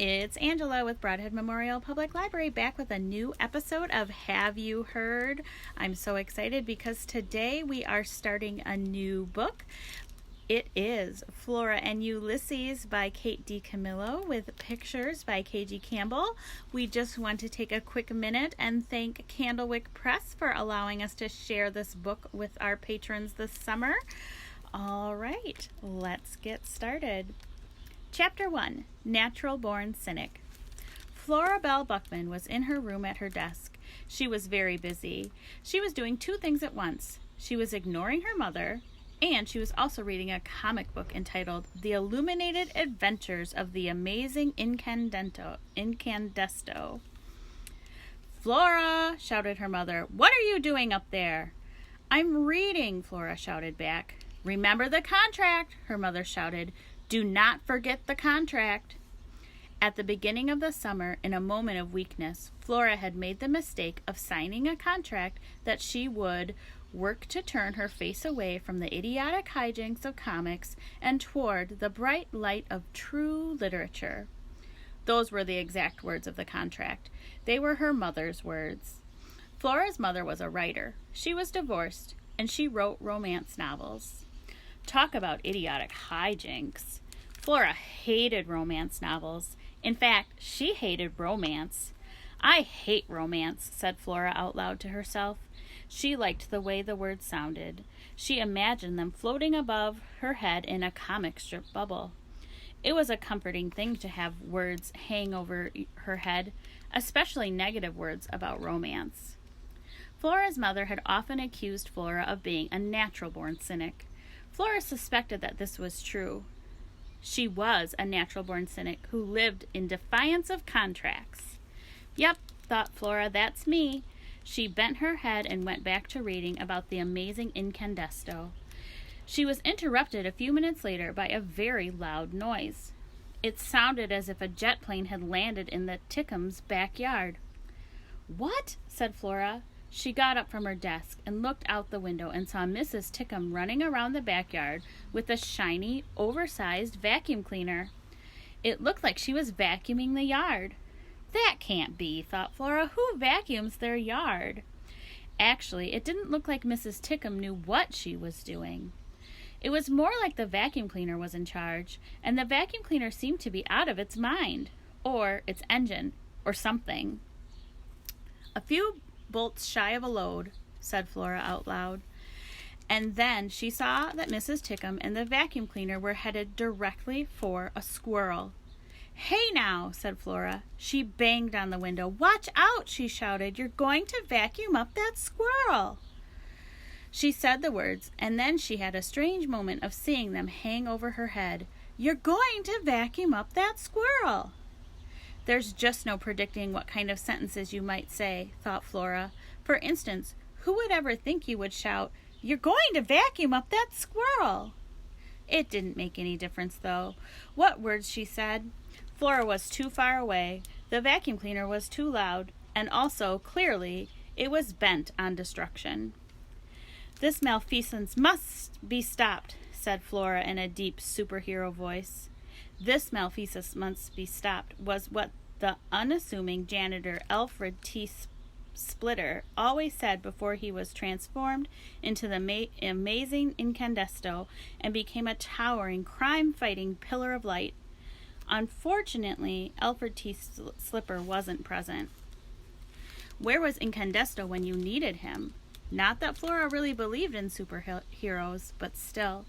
It's Angela with Broadhead Memorial Public Library back with a new episode of Have You Heard? I'm so excited because today we are starting a new book. It is Flora and Ulysses by Kate DiCamillo with pictures by KG Campbell. We just want to take a quick minute and thank Candlewick Press for allowing us to share this book with our patrons this summer. All right, let's get started. Chapter 1, Natural Born Cynic. Flora Bell Buckman was in her room at her desk. She was very busy. She was doing two things at once. She was ignoring her mother, and she was also reading a comic book entitled The Illuminated Adventures of the Amazing Incandesto. Flora, shouted her mother, what are you doing up there? I'm reading, Flora shouted back. Remember the contract, her mother shouted. Do not forget the contract. At the beginning of the summer, in a moment of weakness, Flora had made the mistake of signing a contract that she would work to turn her face away from the idiotic hijinks of comics and toward the bright light of true literature. Those were the exact words of the contract. They were her mother's words. Flora's mother was a writer. She was divorced, and she wrote romance novels. Talk about idiotic hijinks. Flora hated romance novels. In fact, she hated romance. I hate romance, said Flora out loud to herself. She liked the way the words sounded. She imagined them floating above her head in a comic strip bubble. It was a comforting thing to have words hang over her head, especially negative words about romance. Flora's mother had often accused Flora of being a natural-born cynic. Flora suspected that this was true. She was a natural-born cynic who lived in defiance of contracts. Yep, thought Flora, that's me. She bent her head and went back to reading about the amazing incandesto. She was interrupted a few minutes later by a very loud noise. It sounded as if a jet plane had landed in the Tickham's backyard. What? Said Flora. She got up from her desk and looked out the window and saw Mrs. Tickham running around the backyard with a shiny, oversized vacuum cleaner. It looked like she was vacuuming the yard. That can't be, thought Flora. Who vacuums their yard? Actually, it didn't look like Mrs. Tickham knew what she was doing. It was more like the vacuum cleaner was in charge, and the vacuum cleaner seemed to be out of its mind, or its engine, or something. A few bolts shy of a load, said Flora out loud. And then she saw that Mrs. Tickham and the vacuum cleaner were headed directly for a squirrel. Hey now, said Flora. She banged on the window. Watch out, she shouted. You're going to vacuum up that squirrel. She said the words, and then she had a strange moment of seeing them hang over her head. You're going to vacuum up that squirrel. There's just no predicting what kind of sentences you might say, thought Flora. For instance, who would ever think you would shout, You're going to vacuum up that squirrel? It didn't make any difference, though. What words she said? Flora was too far away, the vacuum cleaner was too loud, and also, clearly, it was bent on destruction. This malfeasance must be stopped, said Flora in a deep superhero voice. This malfeasance must be stopped was what the unassuming janitor Alfred T. Splitter always said before he was transformed into the amazing incandesto and became a towering, crime-fighting pillar of light. Unfortunately, Alfred T. Slipper wasn't present. Where was Incandesto when you needed him? Not that Flora really believed in superheroes, but still.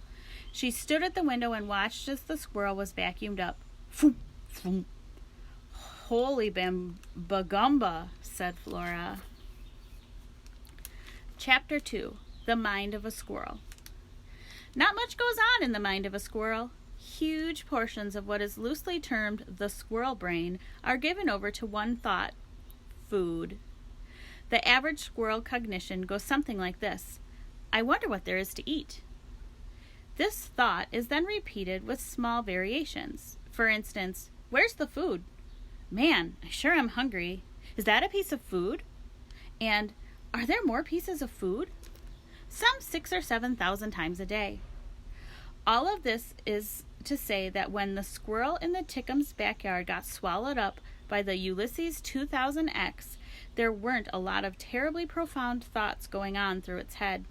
She stood at the window and watched as the squirrel was vacuumed up. Foom, foom. Holy bagumba, said Flora. Chapter 2, The Mind of a Squirrel. Not much goes on in the mind of a squirrel. Huge portions of what is loosely termed the squirrel brain are given over to one thought, food. The average squirrel cognition goes something like this. I wonder what there is to eat. This thought is then repeated with small variations. For instance, where's the food? Man, I sure am hungry. Is that a piece of food? And are there more pieces of food? Some 6,000 or 7,000 times a day. All of this is to say that when the squirrel in the Tickums' backyard got swallowed up by the Ulysses 2000X, there weren't a lot of terribly profound thoughts going on through its head.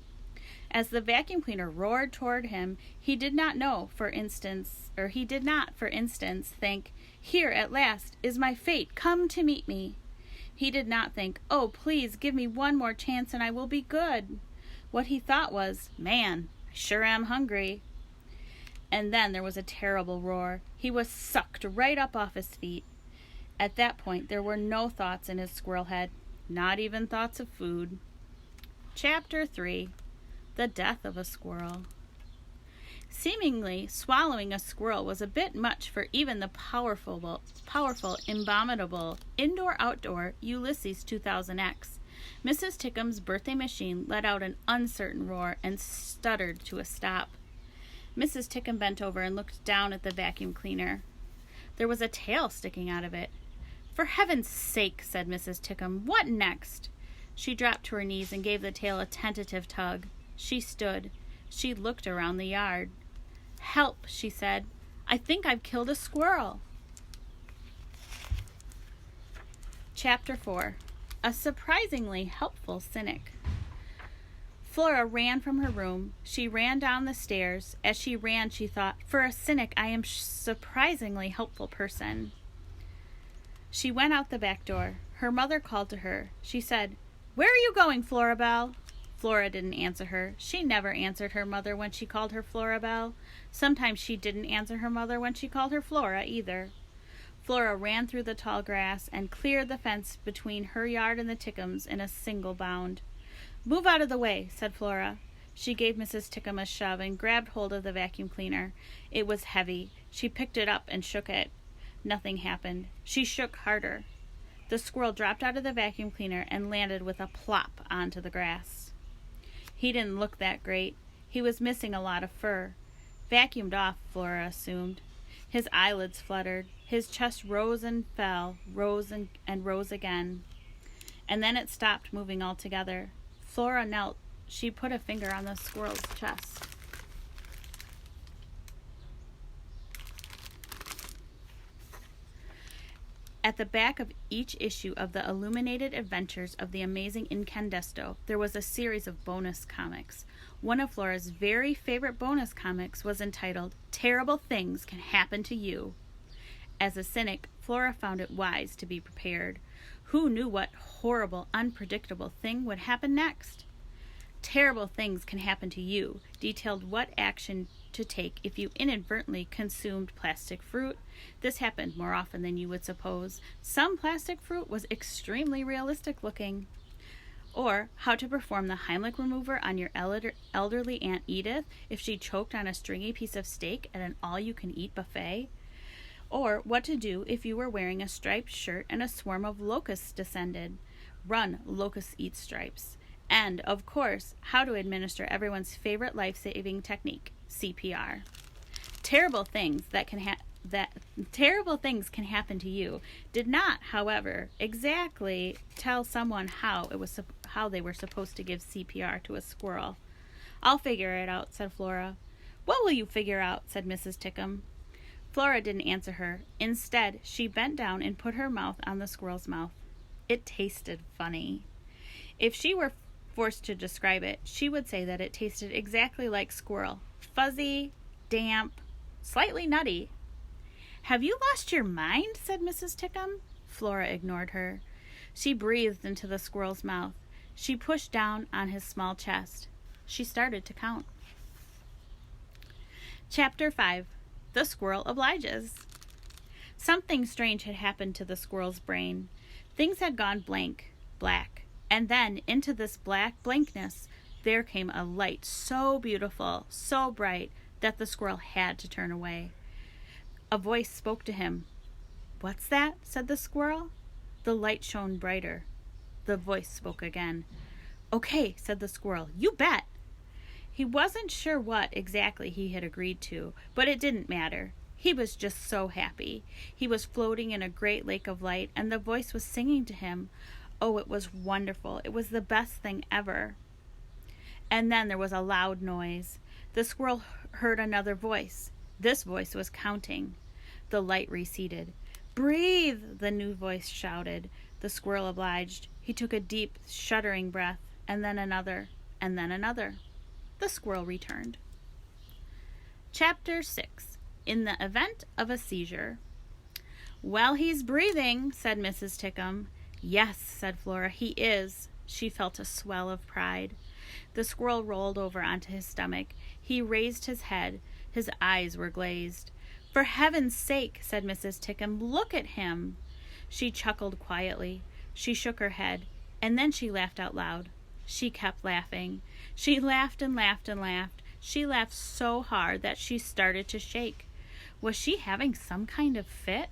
As the vacuum cleaner roared toward him, he did not, for instance, think, "Here at last is my fate come to meet me." He did not think, "Oh, please give me one more chance and I will be good." What he thought was, "Man, I sure am hungry." And then there was a terrible roar. He was sucked right up off his feet. At that point, there were no thoughts in his squirrel head, not even thoughts of food. Chapter 3. The Death of a Squirrel. Seemingly, swallowing a squirrel was a bit much for even the powerful, abominable, indoor-outdoor Ulysses 2000X. Mrs. Tickums' birthday machine let out an uncertain roar and stuttered to a stop. Mrs. Tickum bent over and looked down at the vacuum cleaner. There was a tail sticking out of it. "For heaven's sake," said Mrs. Tickum, "what next?" She dropped to her knees and gave the tail a tentative tug. She stood. She looked around the yard. "Help," she said. "I think I've killed a squirrel." Chapter 4. A surprisingly helpful cynic. Flora ran from her room. She ran down the stairs. As she ran, she thought, "For a cynic, I am a surprisingly helpful person." She went out the back door. Her mother called to her. She said, "Where are you going, Florabelle?" Flora didn't answer her. She never answered her mother when she called her Florabelle. Sometimes she didn't answer her mother when she called her Flora either. Flora ran through the tall grass and cleared the fence between her yard and the Tickums in a single bound. "Move out of the way," said Flora. She gave Mrs. Tickum a shove and grabbed hold of the vacuum cleaner. It was heavy. She picked it up and shook it. Nothing happened. She shook harder. The squirrel dropped out of the vacuum cleaner and landed with a plop onto the grass. He didn't look that great. He was missing a lot of fur. Vacuumed off, Flora assumed. His eyelids fluttered. His chest rose and fell, rose and rose again. And then it stopped moving altogether. Flora knelt. She put a finger on the squirrel's chest. At the back of each issue of the Illuminated Adventures of the Amazing Incandesto, there was a series of bonus comics. One of Flora's very favorite bonus comics was entitled, "Terrible Things Can Happen to You." As a cynic, Flora found it wise to be prepared. Who knew what horrible, unpredictable thing would happen next? Terrible Things Can Happen to You detailed what action to take if you inadvertently consumed plastic fruit. This happened more often than you would suppose. Some plastic fruit was extremely realistic looking. Or how to perform the Heimlich remover on your elderly Aunt Edith if she choked on a stringy piece of steak at an all-you-can-eat buffet. Or what to do if you were wearing a striped shirt and a swarm of locusts descended. Run, locusts eat stripes. And, of course, how to administer everyone's favorite life-saving technique, CPR. Terrible things can happen to you did not, however, exactly tell someone how they were supposed to give CPR to a squirrel. "I'll figure it out," said Flora. "What will you figure out?" said Mrs. Tickum. Flora didn't answer her. Instead, she bent down and put her mouth on the squirrel's mouth. It tasted funny. If she were forced to describe it, she would say that it tasted exactly like squirrel. Fuzzy, damp, slightly nutty. "Have you lost your mind?" said Mrs. Tickum. Flora ignored her. She breathed into the squirrel's mouth. She pushed down on his small chest. She started to count. Chapter 5. The Squirrel Obliges. Something strange had happened to the squirrel's brain. Things had gone black. And then, into this black blankness, there came a light so beautiful, so bright, that the squirrel had to turn away. A voice spoke to him. "What's that?" said the squirrel. The light shone brighter. The voice spoke again. "Okay," said the squirrel. "You bet." He wasn't sure what exactly he had agreed to, but it didn't matter. He was just so happy. He was floating in a great lake of light, and the voice was singing to him. Oh, it was wonderful. It was the best thing ever. And then there was a loud noise. The squirrel heard another voice. This voice was counting. The light receded. "Breathe," the new voice shouted. The squirrel obliged. He took a deep, shuddering breath, and then another, and then another. The squirrel returned. Chapter 6. In the Event of a Seizure. "Well, he's breathing," said Mrs. Tickum. "Yes," said Flora, "he is." She felt a swell of pride. The squirrel rolled over onto his stomach. He raised his head. His eyes were glazed. "For heaven's sake," said Mrs. Tickum, "look at him." She chuckled quietly. She shook her head, and then she laughed out loud. She kept laughing. She laughed and laughed and laughed. She laughed so hard that she started to shake. Was she having some kind of fit?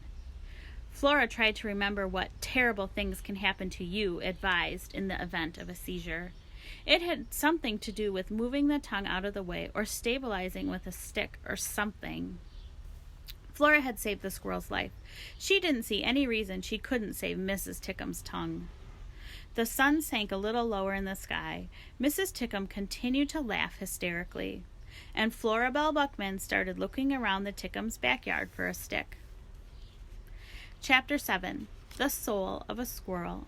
Flora tried to remember what terrible things can happen to you advised in the event of a seizure. It had something to do with moving the tongue out of the way or stabilizing with a stick or something. Flora had saved the squirrel's life. She didn't see any reason she couldn't save Mrs. Tickum's tongue. The sun sank a little lower in the sky. Mrs. Tickum continued to laugh hysterically, and Flora Belle Buckman started looking around the Tickums' backyard for a stick. Chapter 7. The Soul of a Squirrel.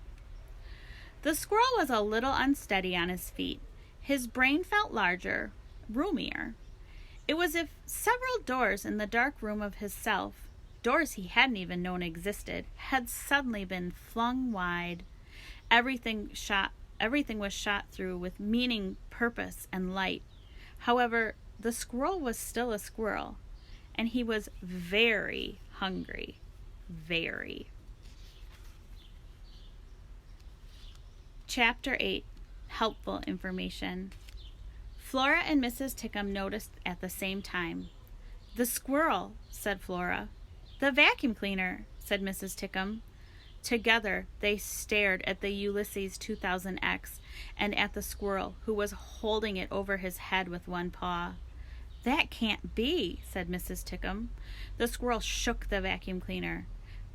The squirrel was a little unsteady on his feet. His brain felt larger, roomier. It was as if several doors in the dark room of his self, doors he hadn't even known existed, had suddenly been flung wide. Everything was shot through with meaning, purpose, and light. However, the squirrel was still a squirrel, and he was very hungry. Very. Chapter 8. Helpful Information. Flora and Mrs. Tickum noticed at the same time. "The squirrel," said Flora. "The vacuum cleaner," said Mrs. Tickum. Together they stared at the Ulysses 2000X and at the squirrel, who was holding it over his head with one paw. "That can't be," said Mrs. Tickum. The squirrel shook the vacuum cleaner.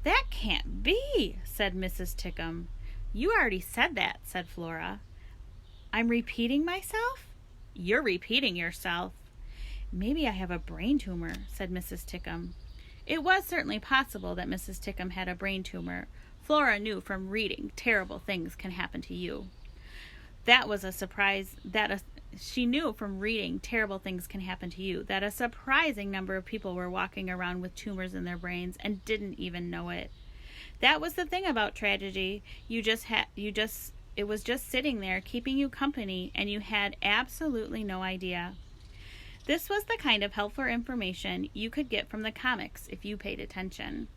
"That can't be," said Mrs. Tickum. "You already said that," said Flora. "I'm repeating myself?" "You're repeating yourself." "Maybe I have a brain tumor," said Mrs. Tickum. It was certainly possible that Mrs. Tickum had a brain tumor. Flora knew from reading terrible things can happen to you. That was a surprise. She knew from reading terrible things can happen to you that a surprising number of people were walking around with tumors in their brains and didn't even know it. That was the thing about tragedy. It was just sitting there keeping you company, and you had absolutely no idea. This was the kind of helpful information you could get from the comics if you paid attention.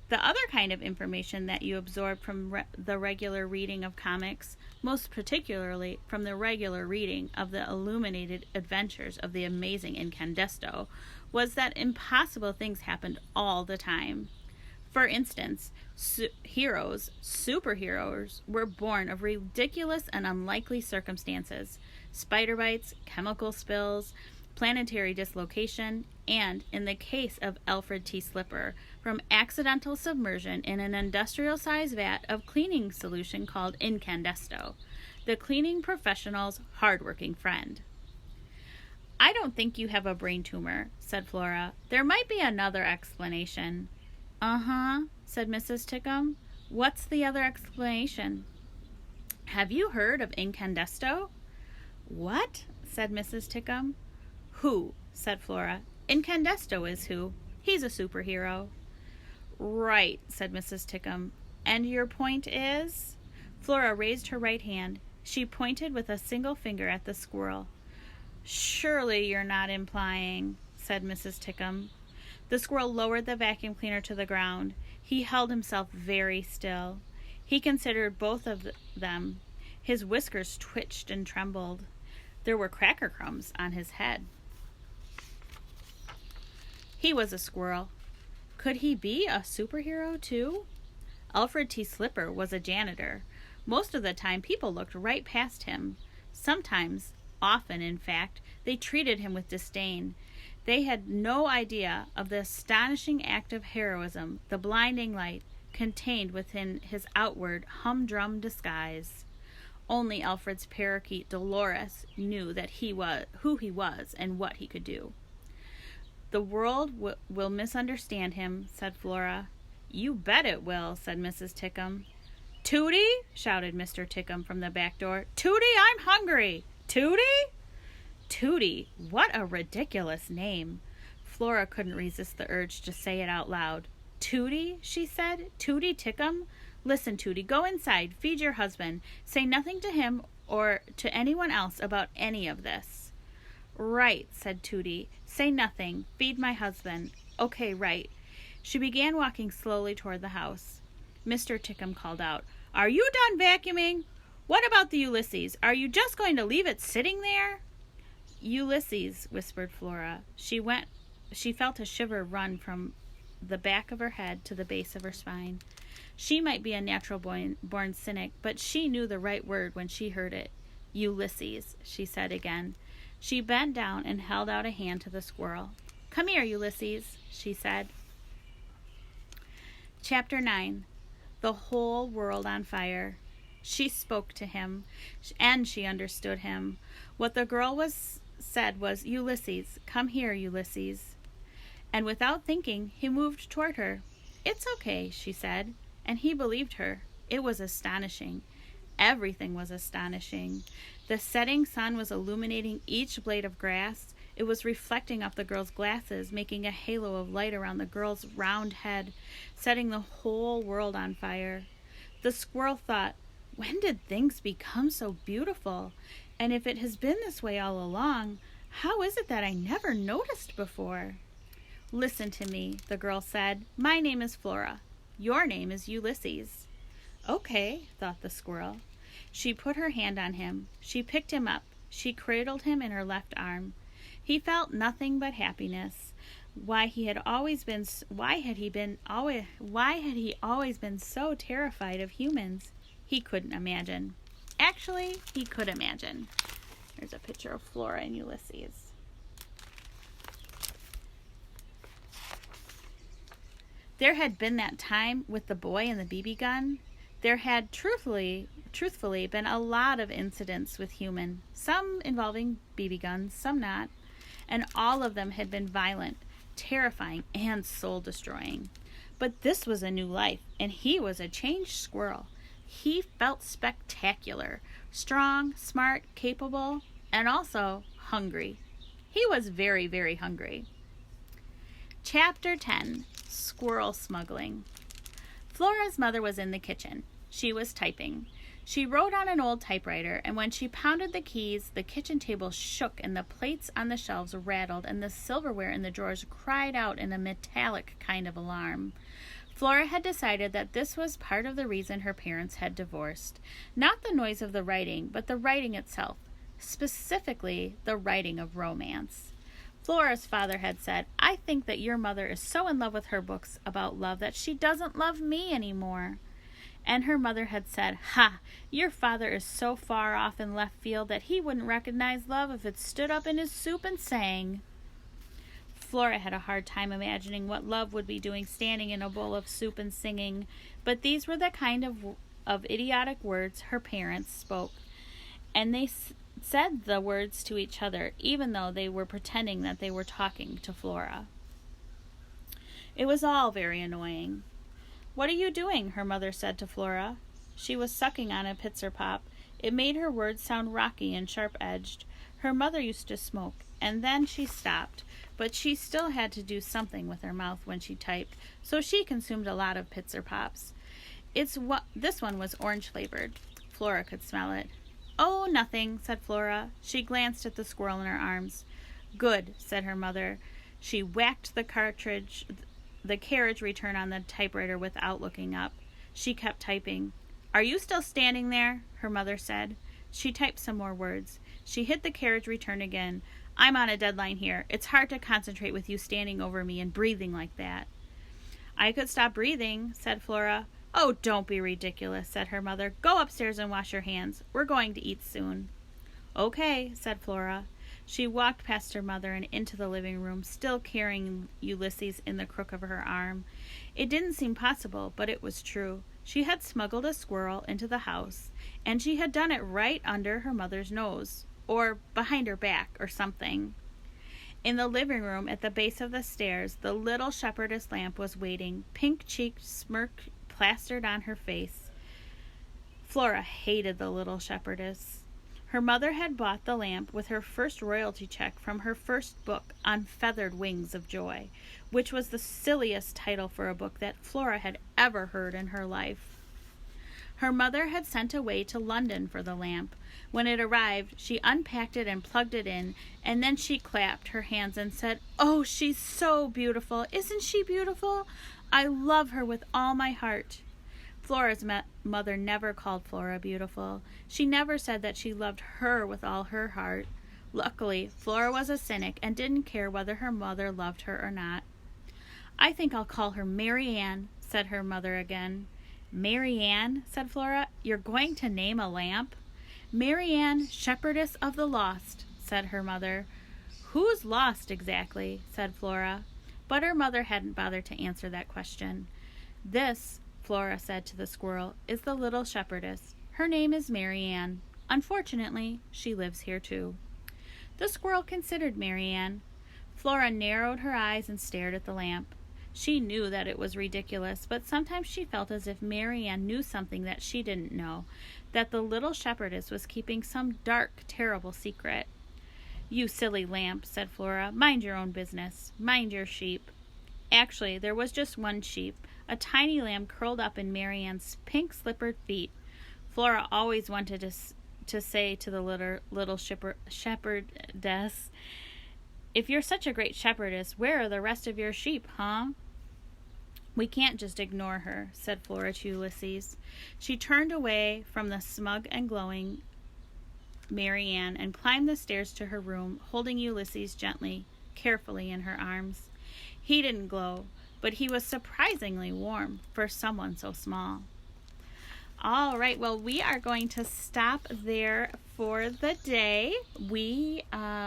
The other kind of information that you absorbed from the regular reading of comics, most particularly from the regular reading of the illuminated adventures of the amazing Incandesto, was that impossible things happened all the time. For instance, superheroes were born of ridiculous and unlikely circumstances: spider bites, chemical spills, planetary dislocation, and, in the case of Alfred T. Slipper, from accidental submersion in an industrial-sized vat of cleaning solution called Incandesto, the cleaning professional's hard-working friend. "I don't think you have a brain tumor," said Flora. "There might be another explanation." "Uh-huh," said Mrs. Tickum. "What's the other explanation?" "Have you heard of Incandesto?" "What?" said Mrs. Tickum. "Who?" said Flora. "Incandesto is who. He's a superhero." "Right," said Mrs. Tickum. "And your point is?" Flora raised her right hand. She pointed with a single finger at the squirrel. "Surely you're not implying," said Mrs. Tickum. The squirrel lowered the vacuum cleaner to the ground. He held himself very still. He considered both of them. His whiskers twitched and trembled. There were cracker crumbs on his head. He was a squirrel. Could he be a superhero, too? Alfred T. Slipper was a janitor. Most of the time, people looked right past him. Sometimes, often, in fact, they treated him with disdain. They had no idea of the astonishing act of heroism, the blinding light, contained within his outward, humdrum disguise. Only Alfred's parakeet Dolores knew that who he was and what he could do. The world will misunderstand him, said Flora. You bet it will, said Mrs. Tickum. Tootie, shouted Mr. Tickum from the back door. Tootie, I'm hungry. Tootie? Tootie, what a ridiculous name. Flora couldn't resist the urge to say it out loud. Tootie, she said. Tootie Tickum? Listen, Tootie, go inside, feed your husband. Say nothing to him or to anyone else about any of this. Right, said Tootie. Say nothing. Feed my husband. Okay, right. She began walking slowly toward the house. Mr. Tickum called out, Are you done vacuuming? What about the Ulysses? Are you just going to leave it sitting there? Ulysses, whispered Flora. She felt a shiver run from the back of her head to the base of her spine. She might be a natural born cynic, but she knew the right word when she heard it. Ulysses, she said again. She bent down and held out a hand to the squirrel. Come here, Ulysses, she said. Chapter 9. The whole world on fire. She spoke to him, and she understood him. What the girl said was, Ulysses, come here, Ulysses. And without thinking, he moved toward her. It's okay, she said, and he believed her. It was astonishing. Everything was astonishing. The setting sun was illuminating each blade of grass. It was reflecting off the girl's glasses, making a halo of light around the girl's round head, setting the whole world on fire. The squirrel thought, when did things become so beautiful? And if it has been this way all along, how is it that I never noticed before? Listen to me, the girl said. My name is Flora. Your name is Ulysses. Okay, thought the squirrel. She put her hand on him. She picked him up. She cradled him in her left arm. He felt nothing but happiness. Why had he always been so terrified of humans? He couldn't imagine. Actually, he could imagine. Here's a picture of Flora and Ulysses. There had been that time with the boy and the BB gun. There had truthfully been a lot of incidents with humans, some involving BB guns, some not, and all of them had been violent, terrifying, and soul-destroying. But this was a new life, and he was a changed squirrel. He felt spectacular, strong, smart, capable, and also hungry. He was very, very hungry. Chapter 10. Squirrel Smuggling. Flora's mother was in the kitchen. She was typing. She wrote on an old typewriter, and when she pounded the keys, the kitchen table shook and the plates on the shelves rattled and the silverware in the drawers cried out in a metallic kind of alarm. Flora had decided that this was part of the reason her parents had divorced. Not the noise of the writing, but the writing itself, specifically the writing of romance. Flora's father had said, I think that your mother is so in love with her books about love that she doesn't love me anymore. And her mother had said, Ha, your father is so far off in left field that he wouldn't recognize love if it stood up in his soup and sang. Flora had a hard time imagining what love would be doing standing in a bowl of soup and singing, but these were the kind of idiotic words her parents spoke, and they said the words to each other, even though they were pretending that they were talking to Flora. It was all very annoying. What are you doing? Her mother said to Flora. She was sucking on a Pitzer Pop. It made her words sound rocky and sharp-edged. Her mother used to smoke, and then she stopped, but she still had to do something with her mouth when she typed, so she consumed a lot of Pitzer Pops. This one was orange-flavored. Flora could smell it. Oh, nothing, said Flora. She glanced at the squirrel in her arms. Good, said her mother. She whacked the carriage return on the typewriter without looking up. She kept typing. Are you still standing there? Her mother said. She typed some more words. She hit the carriage return again. I'm on a deadline here. It's hard to concentrate with you standing over me and breathing like that. I could stop breathing, said Flora. Oh, don't be ridiculous, said her mother. Go upstairs and wash your hands. We're going to eat soon. Okay, said Flora. She walked past her mother and into the living room, still carrying Ulysses in the crook of her arm. It didn't seem possible, but it was true. She had smuggled a squirrel into the house, and she had done it right under her mother's nose, or behind her back, or something. In the living room at the base of the stairs, the little shepherdess lamp was waiting, pink-cheeked, smirk plastered on her face. Flora hated the little shepherdess. Her mother had bought the lamp with her first royalty check from her first book, On Feathered Wings of Joy, which was the silliest title for a book that Flora had ever heard in her life. Her mother had sent away to London for the lamp. When it arrived, she unpacked it and plugged it in, and then she clapped her hands and said, "Oh, she's so beautiful. Isn't she beautiful? I love her with all my heart." Flora's mother never called Flora beautiful. She never said that she loved her with all her heart. Luckily, Flora was a cynic and didn't care whether her mother loved her or not. "I think I'll call her Mary Ann," said her mother again. "Mary Ann," said Flora, "you're going to name a lamp?" "Mary Ann, Shepherdess of the Lost," said her mother. "Who's lost exactly?" said Flora. But her mother hadn't bothered to answer that question. "This," Flora said to the squirrel, "is the little shepherdess. Her name is Mary Ann. Unfortunately, she lives here too." The squirrel considered Mary Ann. Flora narrowed her eyes and stared at the lamp. She knew that it was ridiculous, but sometimes she felt as if Mary Ann knew something that she didn't know, that the little shepherdess was keeping some dark, terrible secret. "You silly lamp," said Flora. "Mind your own business. Mind your sheep." Actually, there was just one sheep, a tiny lamb curled up in Mary Ann's pink slippered feet. Flora always wanted to say to the little shepherdess, "If you're such a great shepherdess, where are the rest of your sheep, huh?" "We can't just ignore her," said Flora to Ulysses. She turned away from the smug and glowing Mary Ann and climbed the stairs to her room, holding Ulysses gently, carefully in her arms. He didn't glow, but he was surprisingly warm for someone so small. All right, well, we are going to stop there for the day. We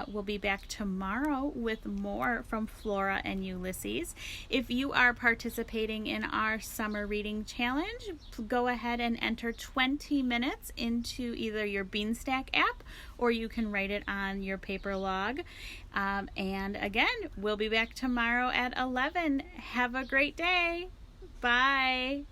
will be back tomorrow with more from Flora and Ulysses. If you are participating in our summer reading challenge, go ahead and enter 20 minutes into either your Beanstack app or you can write it on your paper log. And again, we'll be back tomorrow at 11. Have a great day. Bye.